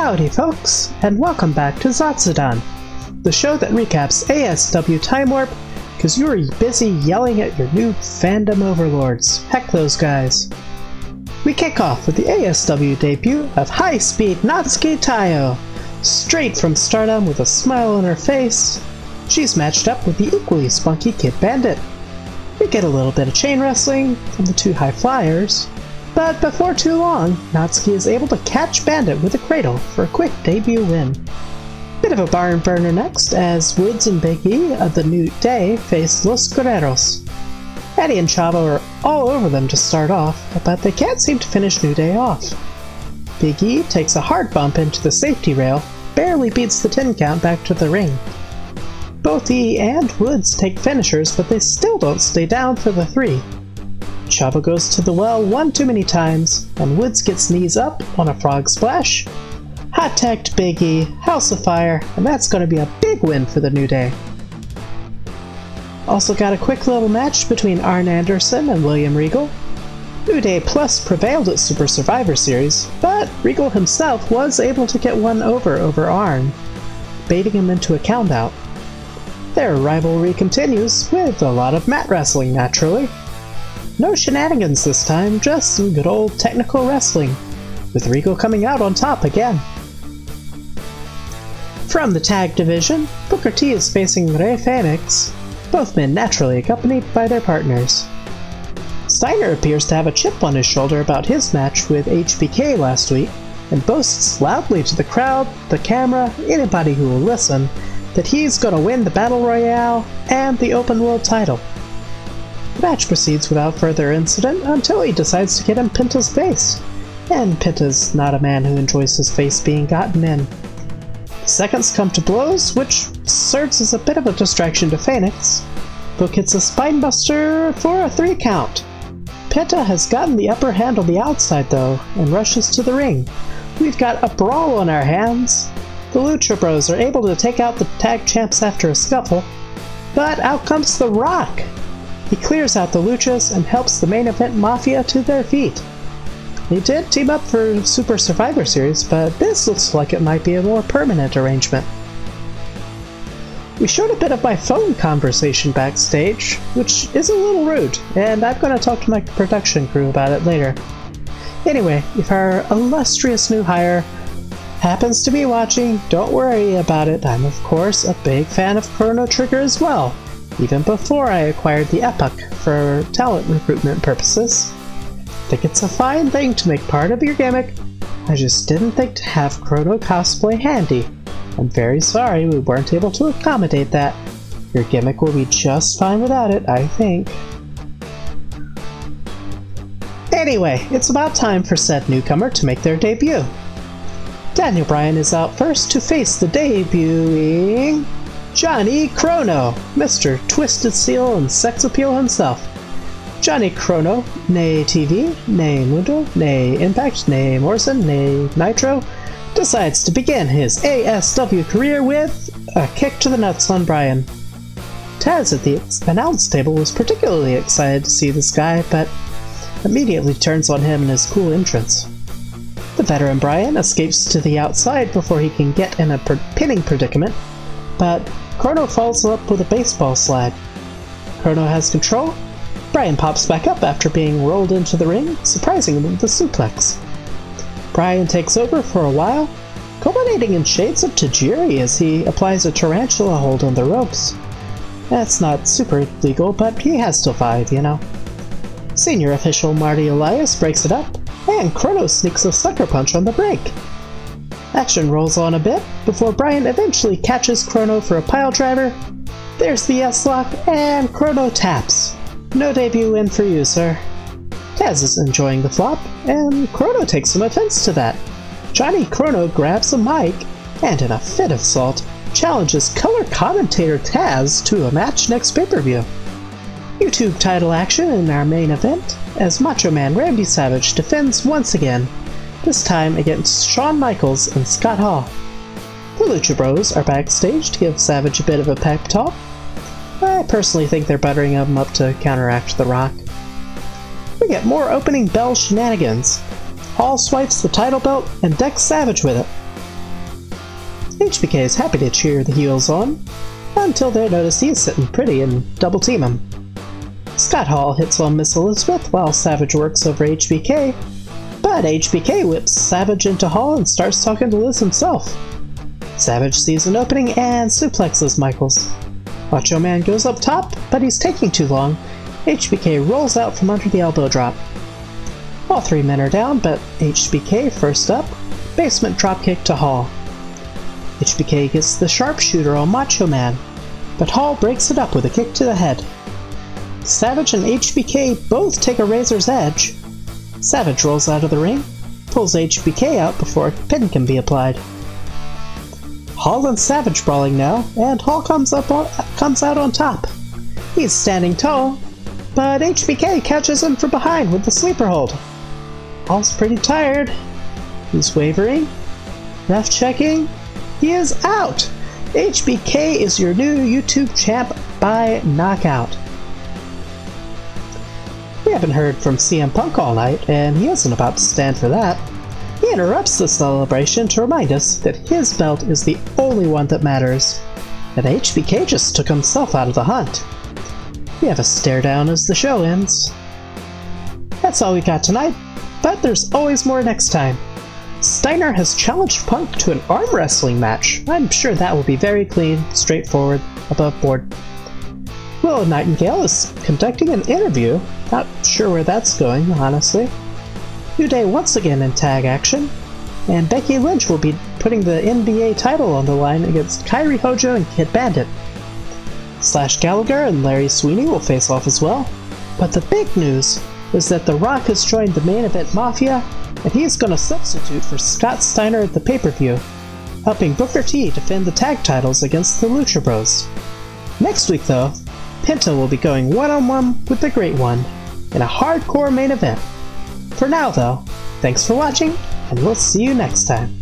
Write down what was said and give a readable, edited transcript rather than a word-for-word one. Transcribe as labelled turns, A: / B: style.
A: Howdy folks, and welcome back to Zatsudan, the show that recaps ASW Time Warp because you were busy yelling at your new fandom overlords. Heck those guys. We kick off with the ASW debut of high-speed Natsuki Taiyo. Straight from Stardom with a smile on her face, she's matched up with the equally spunky Kid Bandit. We get a little bit of chain wrestling from the two high flyers, but before too long, Natsuki is able to catch Bandit with a cradle for a quick debut win. Bit of a barn burner next, as Woods and Big E of the New Day face Los Guerreros. Eddie and Chavo are all over them to start off, but they can't seem to finish New Day off. Big E takes a hard bump into the safety rail, barely beats the 10 count back to the ring. Both E and Woods take finishers, but they still don't stay down for the 3. Chavo goes to the well one too many times, and Woods gets knees up on a frog splash. Hot tagged Big E, House of Fire, and that's going to be a big win for the New Day. Also got a quick little match between Arn Anderson and William Regal. New Day Plus prevailed at Super Survivor Series, but Regal himself was able to get one over Arn, baiting him into a countout. Their rivalry continues, with a lot of mat wrestling naturally. No shenanigans this time, just some good old technical wrestling, with Regal coming out on top again. From the tag division, Booker T is facing Rey Fenix, both men naturally accompanied by their partners. Steiner appears to have a chip on his shoulder about his match with HBK last week, and boasts loudly to the crowd, the camera, anybody who will listen, that he's gonna win the Battle Royale and the Open World title. The match proceeds without further incident until he decides to get in Penta's face, and Penta's not a man who enjoys his face being gotten in. The seconds come to blows, which serves as a bit of a distraction to Fenix. Book hits a spinebuster for a 3 count. Penta has gotten the upper hand on the outside though, and rushes to the ring. We've got a brawl on our hands. The Lucha Bros are able to take out the tag champs after a scuffle, but out comes The Rock. He clears out the Luchas and helps the main event Mafia to their feet. They did team up for Super Survivor Series, but this looks like it might be a more permanent arrangement. We showed a bit of my phone conversation backstage, which is a little rude, and I'm going to talk to my production crew about it later. Anyway, if our illustrious new hire happens to be watching, don't worry about it. I'm of course a big fan of Chrono Trigger as well, even before I acquired the Epoch for talent recruitment purposes. I think it's a fine thing to make part of your gimmick. I just didn't think to have Chrono cosplay handy. I'm very sorry we weren't able to accommodate that. Your gimmick will be just fine without it, I think. Anyway, it's about time for said newcomer to make their debut. Daniel Bryan is out first to face the debuting Johnny Chrono, Mr. Twisted Steel and Sex Appeal himself. Johnny Chrono, nay TV, nay Mundo, nay Impact, nay Morrison, nay Nitro, decides to begin his ASW career with a kick to the nuts on Bryan. Taz at the announce table was particularly excited to see this guy, but immediately turns on him in his cool entrance. The veteran Bryan escapes to the outside before he can get in a pinning predicament, but Chrono follows up with a baseball slide. Chrono has control. Bryan pops back up after being rolled into the ring, surprising him with a suplex. Bryan takes over for a while, culminating in shades of Tajiri as he applies a tarantula hold on the ropes. That's not super legal, but he has to survive, you know. Senior official Marty Elias breaks it up, and Chrono sneaks a sucker punch on the break. Action rolls on a bit before Bryan eventually catches Chrono for a pile driver. There's the S-lock, and Chrono taps. No debut win for you, sir. Taz is enjoying the flop, and Chrono takes some offense to that. Johnny Chrono grabs a mic, and in a fit of salt, challenges color commentator Taz to a match next pay-per-view. YouTube title action in our main event, as Macho Man Randy Savage defends once again, this time against Shawn Michaels and Scott Hall. The Lucha Bros are backstage to give Savage a bit of a pep talk. I personally think they're buttering him up to counteract The Rock. We get more opening bell shenanigans. Hall swipes the title belt and decks Savage with it. HBK is happy to cheer the heels on, until they notice he's sitting pretty and double team him. Scott Hall hits on Miss Elizabeth while Savage works over HBK, but HBK whips Savage into Hall and starts talking to Liz himself. Savage sees an opening and suplexes Michaels. Macho Man goes up top, but he's taking too long. HBK rolls out from under the elbow drop. All three men are down, but HBK first up, basement dropkick to Hall. HBK gets the sharpshooter on Macho Man, but Hall breaks it up with a kick to the head. Savage and HBK both take a razor's edge. Savage rolls out of the ring, pulls HBK out before a pin can be applied. Hall and Savage brawling now, and Hall comes out on top. He's standing tall, but HBK catches him from behind with the sleeper hold. Hall's pretty tired. He's wavering. Ref checking. He is out! HBK is your new YouTube champ by knockout. We haven't heard from CM Punk all night, and he isn't about to stand for that. He interrupts the celebration to remind us that his belt is the only one that matters, and HBK just took himself out of the hunt. We have a stare down as the show ends. That's all we got tonight, but there's always more next time. Steiner has challenged Punk to an arm wrestling match. I'm sure that will be very clean, straightforward, above board. Willow Nightingale is conducting an interview. Not sure where that's going, honestly. New Day once again in tag action, and Becky Lynch will be putting the NBA title on the line against Kairi Hojo and Kid Bandit. Slash Gallagher and Larry Sweeney will face off as well, but the big news is that The Rock has joined the Main Event Mafia, and he's going to substitute for Scott Steiner at the pay-per-view, helping Booker T defend the tag titles against the Lucha Bros. Next week, though, Penta will be going one-on-one with the Great One in a hardcore main event. For now, though, thanks for watching, and we'll see you next time.